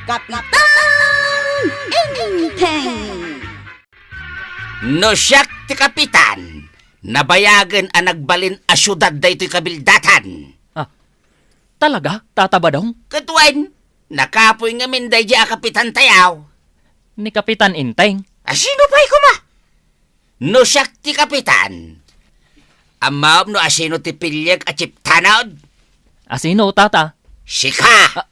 Kapitan Inteng! No siyak ti kapitan, nabayagan ang nagbalin a syudad da ito'y kabildatan. Talaga, Tata Badong? Katuan, nakapoy nga minday di a kapitan tayaw. Ni Kapitan Inteng? Sino pa'y kuma? No siyak ti kapitan. Amam no asino ti pilyag at chiptanod? Asino, Tata? Sika!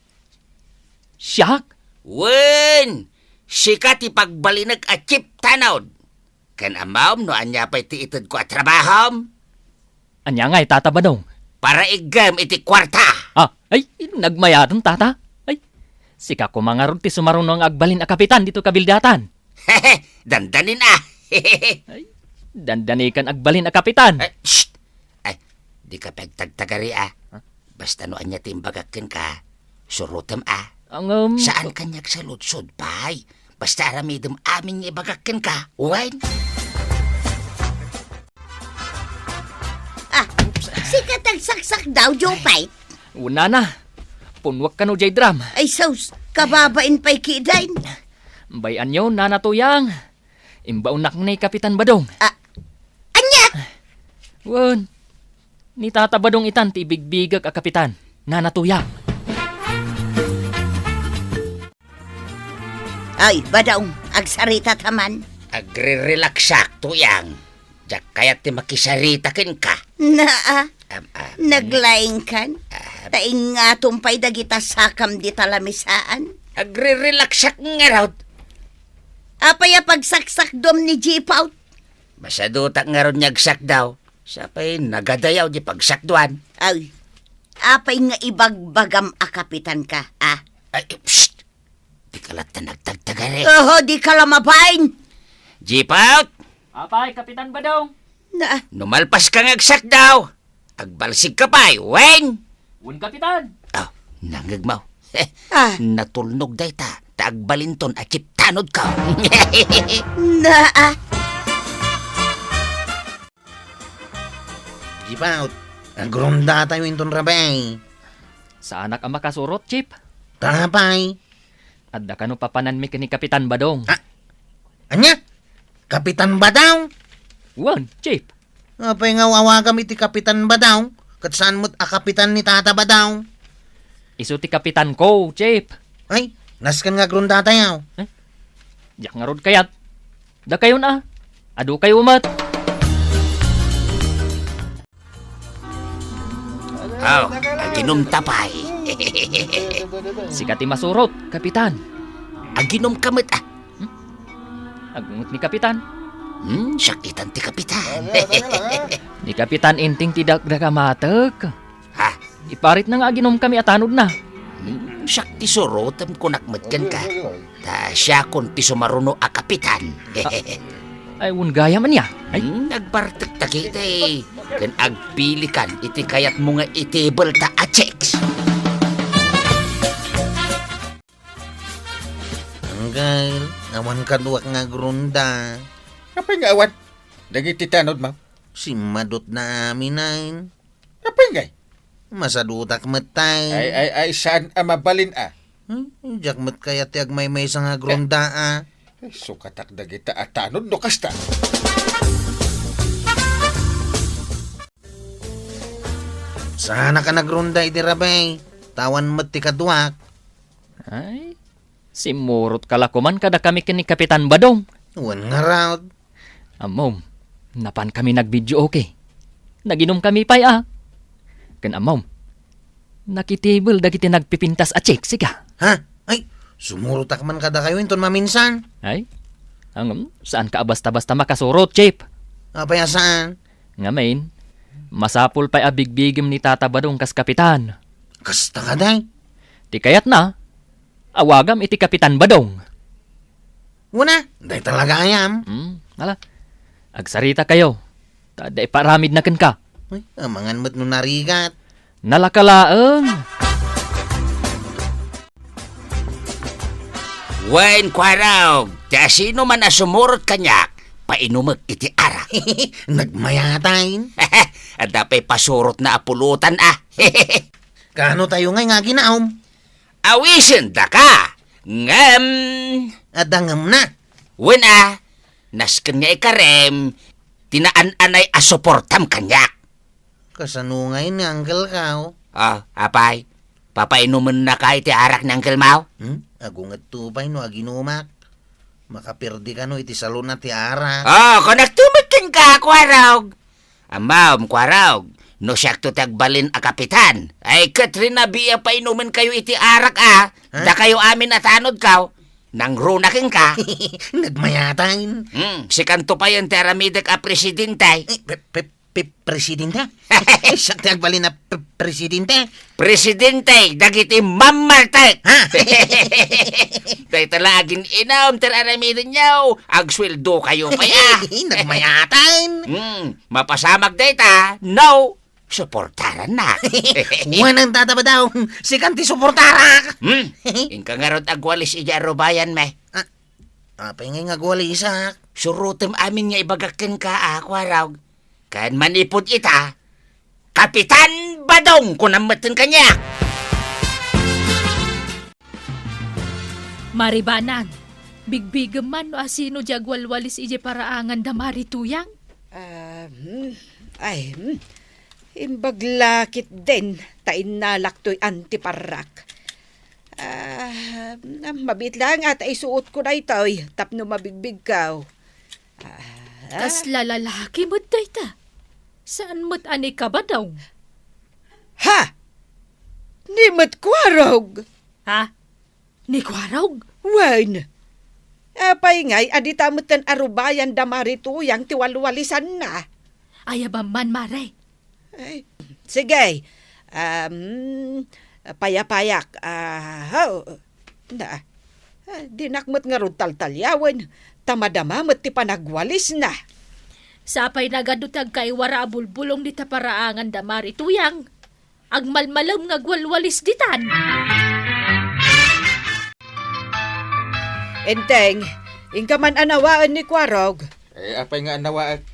Siyak? Wen! Sika ti pagbalinag at chiptanod. Kan amam no anya pa'y ti itod ko at trabahom? Anya nga'y, Tata Badong? Para igam iti kwarta. Ay, nagmayadon, Tata. Ay, sika ko mga ron ti sumarunong agbalin a kapitan dito kabildatan. Hehe, dandanin ah. Ay, dandanikan agbalin a kapitan. Shh! Ay, di ka pagtagtagari ah. Basta no anya timbagakin ka, surutam ah. Ang, Saan kanyag sa lutsod, pay? Basta aramidam amin ibagakin ka, uwain. Sikat ang saksak daw, Jopay. una na. Punwak ka no, J-Dram. Ay, sus, kababain pa'y kidain. Bayan nyo, nanatuyang. Imbaunak na Kapitan Badong. Anya! Wan, ni Tata Badong itan ti bigbigag a kapitan. Nanatuyang. Ay, Badong, agsarita taman. Agre-relaxak tuyang. Diyak kayat ti makisaritakin ka. Naa, naglaing kan. Taing nga tumpay dagita sakam di talamisaan. Agre-relaxak nga raw. Apaya pagsaksak dom ni Jipaut. Masadutak nga ron nyagsak daw. Siya pa'y nagadayaw di pagsakduan. Ay, apay nga ibagbagam a kapitan ka, ah. Ay, psst! Di kalat na nagtagtagari. Oho, di ka lamabain. Jeep out! Apay, Kapitan Badong. Na, Numalpas ka ngagsak daw. Agbalsig ka pa'y, weng! Un Kapitan. Oh, nangagmaw. ah, Natulnog day ta. Taagbalinton at chiptanod ka. naa. Jipaut, agronda tayo inton rabay. Sa anak ang makasurot, Chip. Tarapay. Adda ka no papanan mi kini Kapitan Badong. Anya? Kapitan Badaw? Wan, Chip. Apay nga wawa kami ti Kapitan Badaw. Kat saan mo't a kapitan ni Tata Badaw? Isu ti Kapitan ko, Chip. Ay, naskan nga gronda tayo. Yak nga rod kayat. Da kayo na. Adu kayo umat. Oh, aginom tapay. Sikat ti masurot, Kapitan. Aginom kamit ah. Agungot ni Kapitan. Sakitan ti kapitan. Ni Kapitan Inting tidak dragamatek. Ha? Iparit na nga aginom kami atanod na. Siyak ti surotam kunakmat kan ka. Ta siya kun ti sumaruno a kapitan. Ay, un gaya man ya. Ay, Nagbartek ta kita eh. Kan agpili kan iti kayat mo nga itable ta a checks. Anggal, awan kaduak nga gronda. Kapay nga awan? Dagiti tanod, ma'am. Si madot na amin ay. Kapay nga? Masadutak matay. Ay, saan mabalin ah? Jak mat kaya ti agmay-may sa nga gronda ah. Ay, sukatak dagita at tanod no kasta. Sana ka nagronda iti rabay. Tawan mat ti kaduak. ay. Simurot kalakuman kada kami kini Kapitan Badong. Wan nga raw. Amom, napan kami nag-video okay. Naginom kami pay ah. Kan amom, nakitable dagiti nagpipintas a check, sika. Ha? Ay, sumurutak man kada kayo inton maminsan. Ay, saan ka basta-basta makasurot, Chip? Apaya saan? Nga main, masapul pa'y abigbigim ni Tata Badong kas Kapitan. Kasta ka day. Ti kayat na, awagam iti Kapitan Badong. Una, day talaga ayam. Ala, agsarita kayo. Tada iparamid na ken ka. Ay, amangan mo't no narigat. Nalakalaeng. Wen kwaraw, ta sino man na sumurot kanyak, painumag iti ara. Nagmayatain. At dapay pasurot na apulutan ah. Kano tayo ngay nga ginaom? Awisin da ka. Ngam, Adangam na. wen nasken nga ikarem, tinaan-anay asuportam kanyak. Kasanungay ni Uncle Kao. Apay, papainuman na ka iti arak ni Uncle Mau? Agungat tupay no aginumak. Makapirdi ka no iti salon na ti ara. Kung nagtumikin ka, kwarog. Amam, kwarog, no siyakto tagbalin a kapitan. Ay, Katrina, biya painuman kayo iti arak Da kayo amin atanod ka. Nang runakin ka. Nagmayatain. Si kanto pa yung teramidek a presidente. Presidente? Siya ti agbalin na presidente? Presidente, dagiti mamartek. Ha? Day talagin inaw, teramidek nyaw. Agsweldo kayo pa Nagmayatain. Mapasamag data, no. Suportaran na. Wanang tataba daw. Si kanti suportara. Ingka nga rod agwalis ija robayan me. Apay nga ngagwali isa. Surutem amin nga ibagakin ka raw. Kan manipod ita, Kapitan Badong kunamatin kanya. Maribanan, bigbigem man no asino jagwalwalis ije paraangan damari tuyang? Imbaglakit din, tain nalaktoy antiparak. Mabit lang at isuot ko na ito'y, tapno mabigbig ka. Tas lalalaki mo't dayta. Saan mo't ani ka ba daw? Ha? Nimot kwarog. Ha? Ni kwarog? Wan. Apay ngay, aditamutan arubayan damari tuyang tiwalwalisan na. Ayaba man mare. Ay, sige. Payapayak. Dinakmat nga ron taltalyawan. Tamadamamot ti panagwalis na. Sapay nagadutag kay wara bulbulong di ta paraangan damari tuyang. Agmalmalam nga gwalwalis ditan. Enteng, ingka man anawaan ni Kwarog. Apay nga anawaan?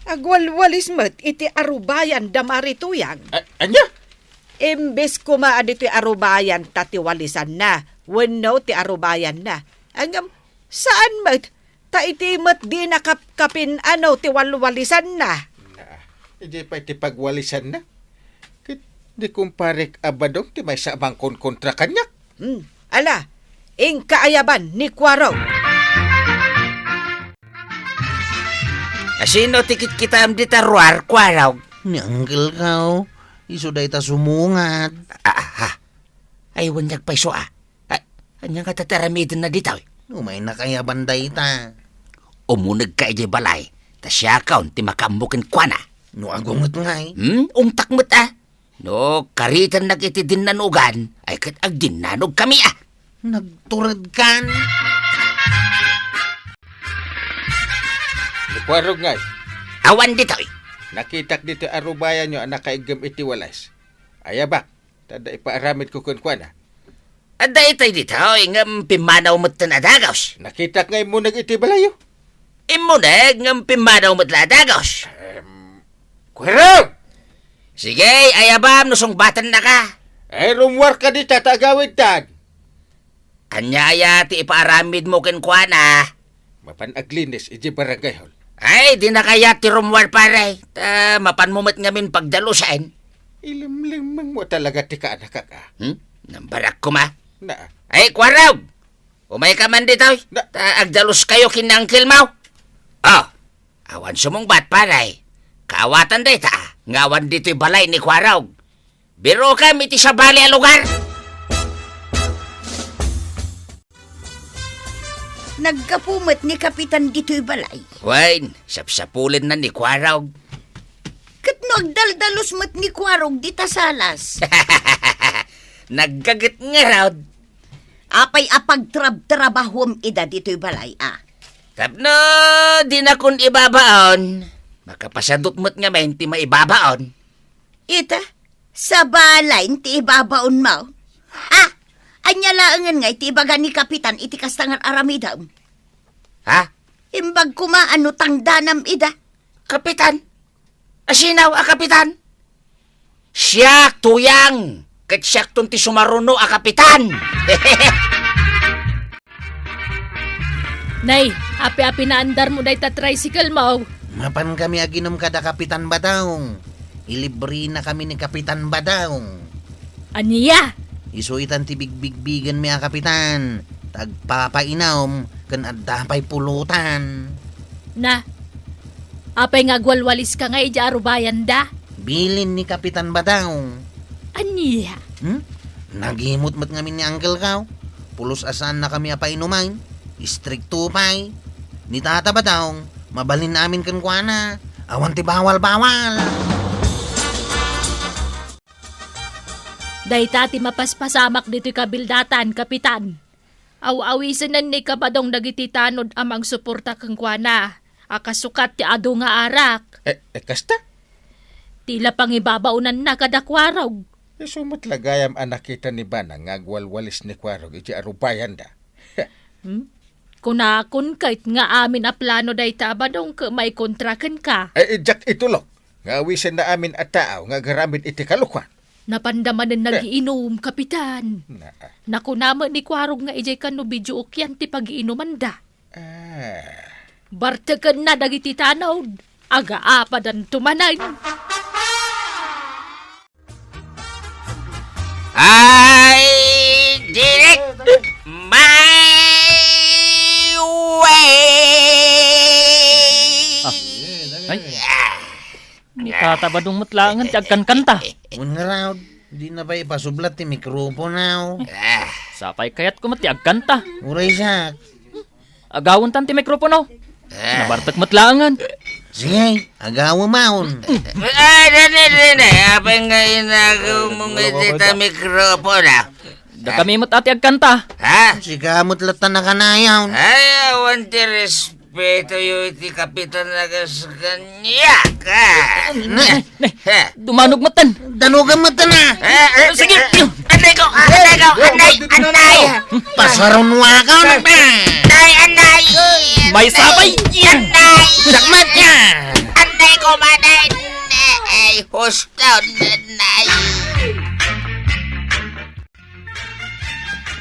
Agwalwalis mo't iti arubayan damari tuyang. Anya? Imbes kumaan iti arubayan tatiwalisan na. Wano ti arubayan na. Angam, saan mo't? Ta iti mo't di nakapkapin ti walwalisan na. Hindi pa iti pagwalisan na. Di kumparik abadong ti may sabang kontra kanyak. Ala, ingkaayaban ni Kwarog. Asino tikit kita am di taruar, kwaraw. Ni Uncle Kao. Iso day ta sumungat. Ay, wanyag pa iso Anyang katataramidan na ditaw. Umay na kaya banday ta. Umunag ka ijay balay. Ta siya kaun ti makamukin kwa na. No agungot ngay. Ungtak mo't No, karitan nagiti din nanugan. Ay kat ag dinanog kami Nagturad kan. Kwarog ngay. Awan ditaw. Nakitak dito arubayan nyo anak kaigam iti walas. Ayabak, tada ipaaramid ko kun kwa na. Ada itay ditaw, ngam pimanaw mo't tanadagaws. Nakitak ngay mo iti balayo. Imunag, ngam pimanaw mo't ladagaws. Kwarog! Sige, ayabam, nusong batan na ka. Ay rumwar ka di tatagawid tag. Anyaya ti ipaaramid mo kwa na. Mapanaglinis iti barangay hall. Ay, di na kaya ti rumwar pare. Mapanmumot ngamin pagdalusan. Ilimlimang mo talaga ti kaanak ka. Nambarak ko ma. Na, Ay, kwaraw! Umay ka man dito. Agdalus kayo kinangkil mo. Awan sumungbat pare. Kaawatan day ta. Ngawan dito'y balay ni kwaraw. Biro ka, miti sa bali a lugar. Nagkapumot ni Kapitan dito'y balay. Wain, sapsapulin na ni kwaraw. Kat no agdaldalos mo't ni Kwarog di tasalas. Naggagit nga raw. Apay apagtrab-trabahom ida dito'y balay Tapno, di na kun ibabaon. Makapasadot mo't nga may ti maibabaon. Ita, sa balay ti ibabaon mo. Ha? Anya laangan nga iti ibaga ni Kapitan iti kastangan aramidam. Ha? Imbag kumaano tangdanam ida. Kapitan? Asinaw kapitan? Siya tuyang. Kat siya ti sumaruno kapitan. Nay, api-api na andar mo day ta tricycle mo. Mapan kami aginom kada Kapitan Badaong. Ilibre na kami ni Kapitan Badaong. Aniya? Isuitan ti bigbigbigan mi a Kapitan. Tagpapainom kan adapay pulutan. Na, apay nga gwalwalis ka nga ija arubayan da? Bilin ni Kapitan Badaong. Aniya? Nagimot-mat ngamin ni Uncle Kaw. Pulos asan na kami apainumain. Istrikto pa'y. Ni Tata Badaong, mabalin namin kan kuana. Awan ti bawal-bawal. Day tati mapaspasamak dito'y kabildatan, Kapitan. Aw-awisan ni kabadong dagiti tanod amang suporta kang kuana. Akasukat ti ado nga arak. Kasta? Tila pangibabaunan na kadakwarog. Sumot lagayam anak kita ni Bana nga agwalwalis ni Kwarog iti arubayan da. Kunakon kahit nga amin a plano day tabadong ka may kontrakan ka. Jack itulok. Nga awisan na amin at tao nga garamit iti kalukwan. Napandaman na nagiinom, Kapitan. Naku naman ni Kwarog nga ijay ka no video ukyan ti pag-iinuman da. Bartakan na dagiti tanaw. Aga-apadan tumanay. I direct my way. Ay, ni Tata Badong matlangan ti agkan kanta. Mun nga raw, di na ba ipasublat ti mikroponaw? Sapay kayat ko mati agkanta. Uray sak. Agawon tan ti mikropono. Nabartak matlangan. Sige, agawa maon. Dali. Apa nga inagaw mong itita mikrofona? Da kami mat ati agkanta. Ha? Sikamot latan na kanayaw. Ay, awan ti respeto yung iti kapitan na kanya ka. Dumanog matan. Danugan mo na. Sige, anday. Pasarunwa ka na ba? Anday. May sabay. Anday. Sakmat niya. Anday ko maday. Ay, hustaw nanay.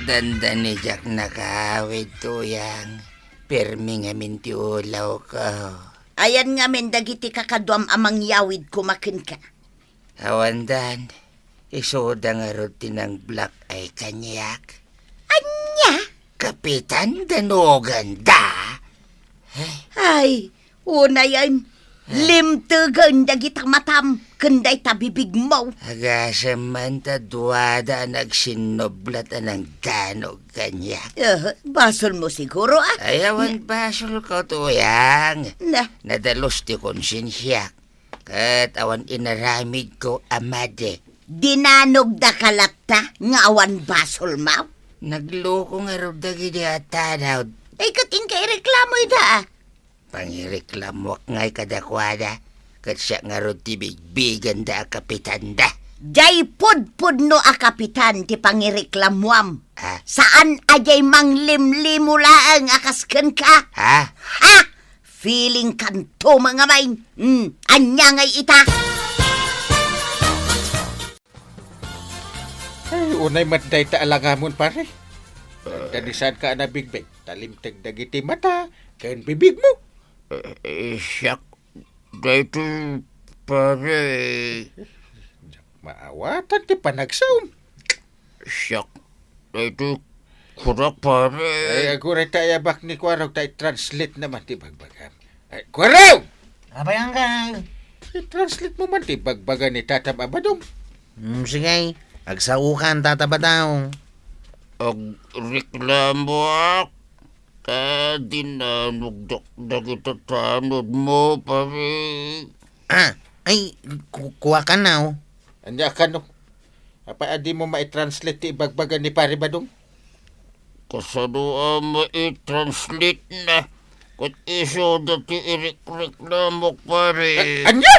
Dandan ni Jack nakawid tuyang. Permi nga minti ulaw ko. Ayan nga men dagiti kakadwam amang yawid kumakin ka. Awandan, isoda nga rutin ng black ay kanyak. Anya? Kapitan Danugan da. Ay, una yan. Limtugan dagitang matam. Kanday tabibig mo. Agasa man tadwada nagsinoblat ng ganog kanyak. Basol mo siguro ah. Ayawan basol ko tuyang. Na, Nadalos ti konsensya. Kat awan inaramid ko amade. dinanog da kalapta nga awan basol mo. Nagloko nga rin dagiti atanaw. Ay kating kay reklamo ida ah. Pangireklamwak nga'y kadakwada. Kat siya nga rin tibigbigan da kapitan da. Jay pud no a kapitan ti pangireklamuam. Ha? Saan ajay manglimlimulaang akasken ka? Ha? Ha? Feeling kanto mga main. Anya ngay ita. Ay, unay matday ta alangamon pare. Danisan ka na bigbig. Talimtag dagiti mata. Kan bibig mo. Siyak. Dito, pare. Maawatan ti panagsaom. Siyak. Dito, kurak pare. Ay, aguray tayo bak ni Kwarog tayo translate naman ti bagbagam. Ay, Kwarog! Abayang ka. I-translate mo man ti bagbaga ni Tatam Abadong. Sige, agsaukan tatabadaw. Ag reklamo ak. Dinanugdak dagita tanod mo, pare. Ay, kuha ka na oh. Anya ka no? Apa adi mo ma-translate ti bagbaga ni Pare Badong? Kasano ma-i-translate na. Kat iso dati reklamo, pare. Anya?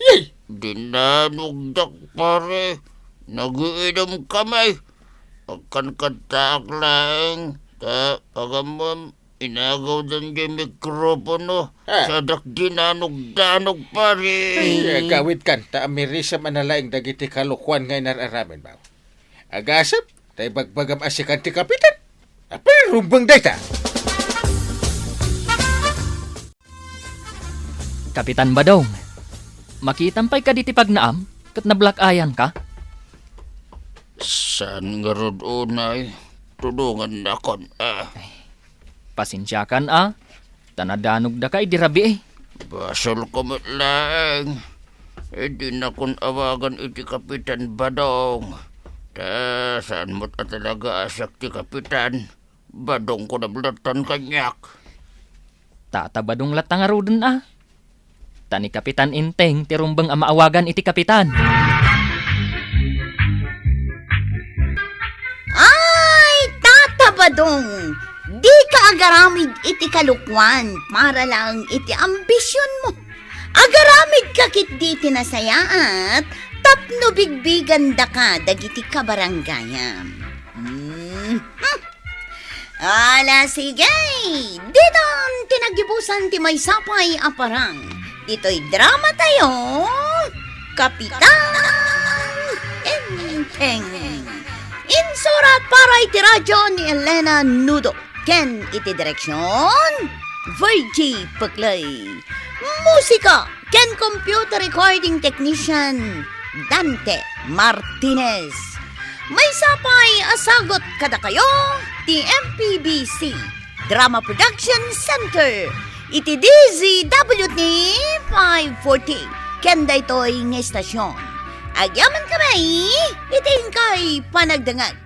Yay! Dinanugdak, pare. Nagiinom kamay. Pagkan katak lang. Pagamam, inagaw dan yung mikropono. Sadak dinanug-danog, pare. Ay, gawid kan. Taamirisa manalaing dagiti kalukwan ngay nararamin ba? Agasap, tayo bagbagam asikan ti kapitan. Apay, rumbang data. Kapitan Badong, makitampay ka diti pagnaam, kat nablakayan ka? San nga rod unay? Tulungan na kon. Pasensyakan tanadanog da ka idirabi Basol ko lang. Hindi na kon awagan iti Kapitan Badong. Saan mo't talaga asak ti Kapitan? Badong ko na blatan kanyak. Tatabadong latang arudan Tani Kapitan Inteng tirumbang amaawagan iti Kapitan. Ay, tatabadong! Di ka agaramid iti kalukwan para lang iti ambisyon mo. Agaramid ka kit di tinasayaat, tapno bigbigan da ka dagiti kabaranggayam. Ala sige, dito tinagibusan ti may sapay aparang. Dito'y drama tayo, Kapitan Inteng. Insurat para iti radyo ni Elena Nudo. Ken iti direksyon, Virgie Paglay. Musika, ken computer recording technician, Dante Martinez. May sapay asagot kada kayo, ti MPBC Drama Production Center. Iti DZWT 540. Ken daytoy nga estasyon. Agyaman kami, iting kay panagdangag.